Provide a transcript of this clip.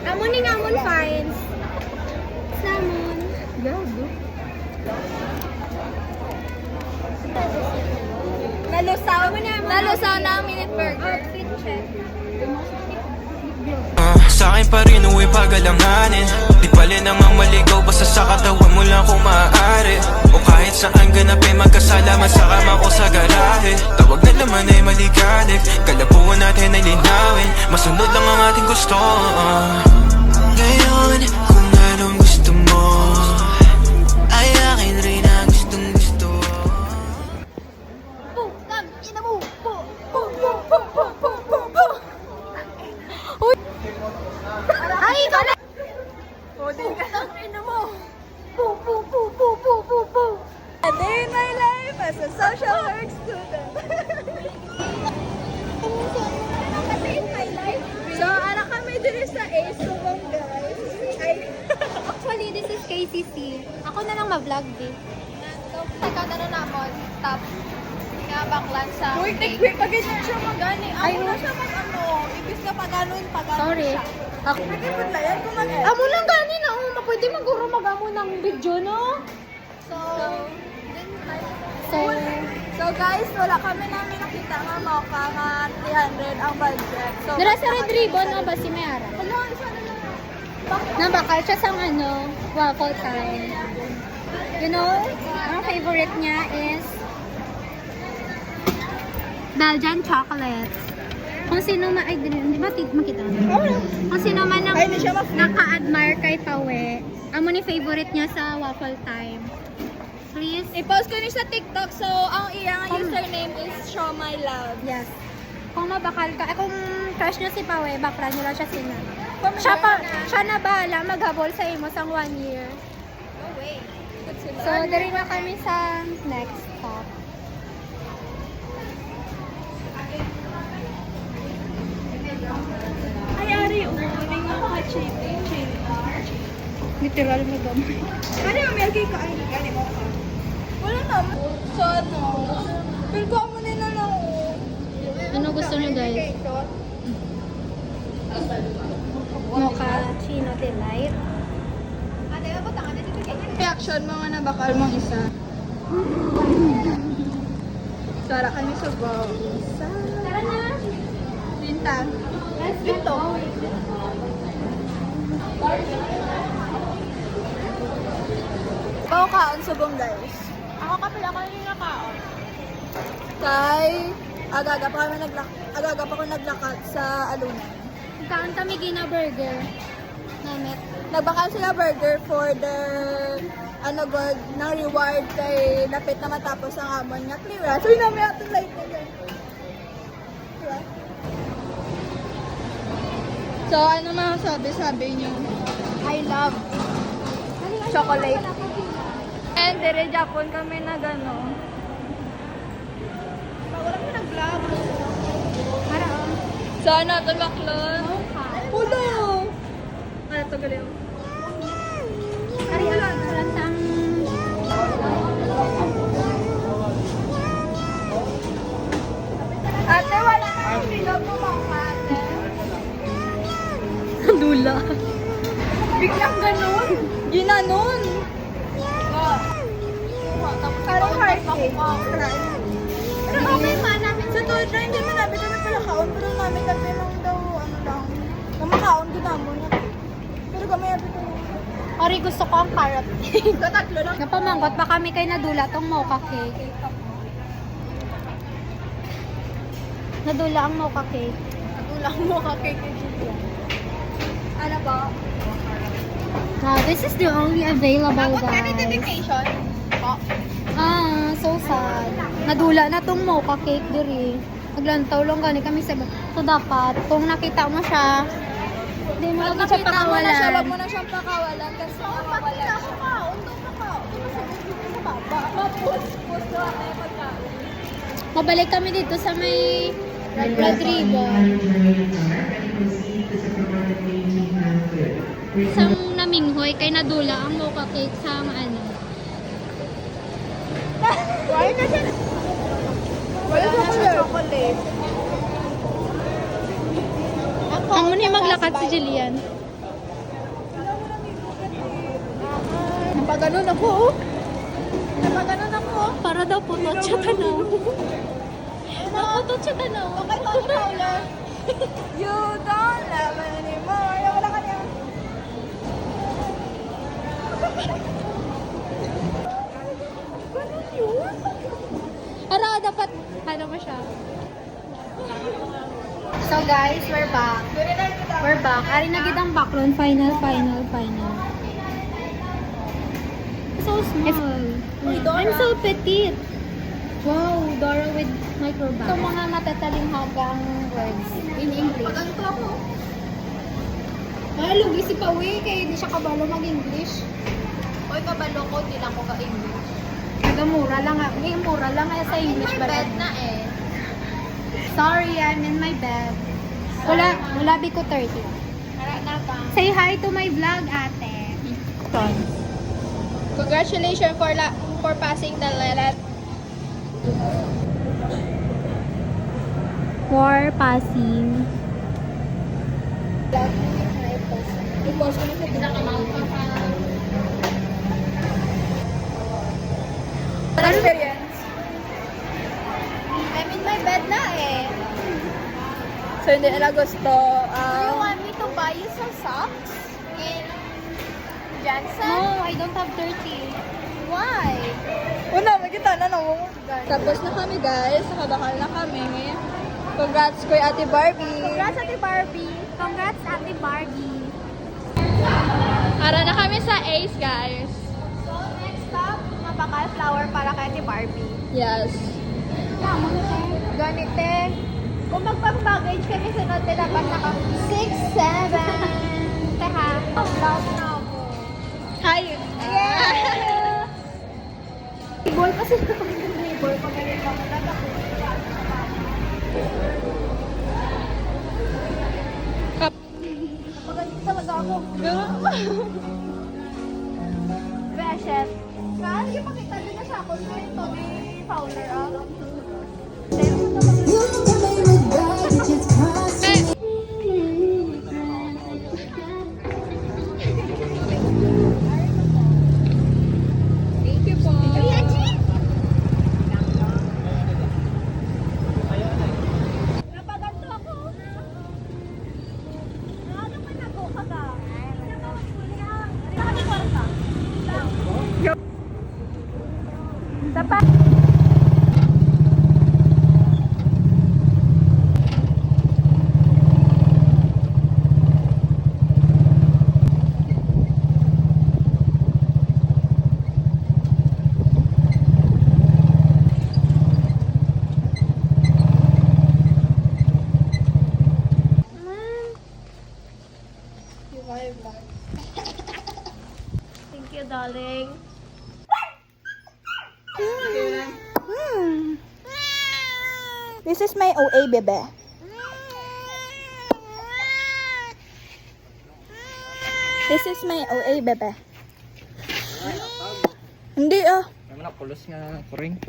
Amuning amon fines. Salmon. Gago. Nalusaw na ang minute burger. Outfit check. Sa akin pa rin uwi pagalanganin. Di pali namang maligaw basta sa katawan mo lang kung maaari. O kahit saan ganapin magkasalaman sa kama ko sa garahe. Tawag na naman ay maligalig, kalabuan natin ay linawin. Masunod lang ang ating gusto. Ngayon, kung anong gusto mo ay akin rin ang gustong gusto. Putang ina mo. Ay, ikaw na! Putang ina mo. A day in my life as a social work student. So, ara kami din sa Ace Subong, guys. Actually, this is KCC. Ako na lang ma-vlog din. So, ikaw na na mo. Stop. Nga baklan sa Uy, cake. quick, pag ganyan siya magani. Ay, Ako na siya mag-ano. Ibig na pag-ano. Sorry. Ako. Pwede po na yan kung mag-edit. Amo lang gani na. Pwede maguro mag-amo ng video, no? So guys, wala kami namin nakita nga mocha nga 300 ang budget. So, Dara sa Red Ribbon, no? Ba si Mayara? Ano, isa na lang. Nabakal siya sa waffle time. You know, ang favorite niya is Belgian chocolates. Kung sino man, ay, di ba makita? Kung sino man Ay, hindi siya naka-admire kay Pawe, amo ni favorite niya sa waffle time. Please. I-post ko ni sa TikTok. So, ang iyang username is Show My Love. Yes. Kung mabakal ka, kung crush niyo si Pawe, bakla niyo lang siya sina. Siya na bahala maghabol sa imo sang 1 year. No way. So, dari na kami sa next stop. Ay, ari, umuling ako ka chili. Literal mo gamay. Ano yung may cake ka? Ay, gani mo ka. Wala naman. So, ano? Pero ko mo nila lang. Ano gusto niyo, guys? Mocha Chino Delight. Reaction mo nga na bakal mong isa. Tara kami sa baw. Tara na! Tinta. Ito. Baw kaon subong guys. Ako kapila ko yung nakaon. Kay agaga pa ko naglakad sa Alunan. Kaan kami gina burger. Namet. Nagbakal sila burger for the god ng reward kay lapit na matapos ang amon nga clearance. Uy, namin atong light na yan. Diba? So, ano mga sabi niyo? I love chocolate. And dire Japon kami na gano'n. Wala mo nag-vlog. Para So, ano ito baklon? Pulo! Ano ito galing? Ari ang sang Ate, wala na yung bilog mo mga ate. dula. Biglang ganun. Ginanon. Parang heart cake. Pero okay man namin. Sa tulad na hindi man namin kami pala kaon. Pero namin kami lang daw, ano lang. Kamakaon din namin. Pero kami namin ko. Ori gusto ko ang carrot cake. Katatlo lang. Napamanggot pa kami kay nadula tong mocha cake. Nadula ang mocha cake. Natulang mo ka kay Julia. Ano ba? Wow, this is the only available, guys. dedication? Po. So sad. Nadula na tong mocha cake diri. Naglantaw lang gani kami sa so dapat kung nakita mo siya, hindi mo lagi siya pakawalan. Wag mo na siyang pakawalan kasi mawawala siya. Post ko tayo pagkain. Mabalik kami dito sa may Red Ribbon. Sang naminghoy kay nadula ang mocha cake sa ano. Why na siya? Wala na siya chocolate. Ang Ang muna maglakad si Jillian. Napaganon ako, oh. Napaganon ako, oh. Para daw putot siya tanaw. Putot siya tanaw. Okay, ulit. You don't love me anymore. Wala ka niya. Ganun yun. Para dapat, ano mo siya? So guys, we're back. We're back. Ari na gid ang background. Final. So small. I'm so petite. Wow, Dora with microbank. Ito mga matatalinghagaang words in English. Ganito ako. Ay, lugi si Pawi, kaya hindi siya kabalo mag-English. Oy, kabalo ko, di lang ko ka-English. Nagamura lang nga. May mura lang nga sa English ba? na eh. Sorry, I'm in my bed. Wala ko 30. Harap na ka. Say hi to my vlog, ate. Congratulations for passing the lelet. For passing. I-post ko na sa pinakamount pa pa. Experience. I'm in my bed na eh. So, hindi nila gusto. Do you want me to buy you some socks? In Jansen? No, I don't have 30. Why? Una, magkita na Tapos na kami guys. Nakabakal na kami. Congrats kay Ate Barbie. Congrats, Ate Barbie. Congrats, Ate Barbie. Para na kami sa Ace guys. So next stop, mabakal flower para kay Ate Barbie. Yes. Ganite. Kung magpang-baggage kami sunod, dapat naka 6, 7. Teha. Love na ako. Hi. Yeah. Ball kasi. Neighbor, pagaling ako. Pagaling talaga ako. Beshet. Saan yung makita din na sa ako? Ito, may powder ah. Thank you po. Napaganto ako. Ano man ako kaga? Dapat thank you, darling. This is my OA, bebe. This is my OA, bebe. Hindi ah. May mga pulos nga kuring.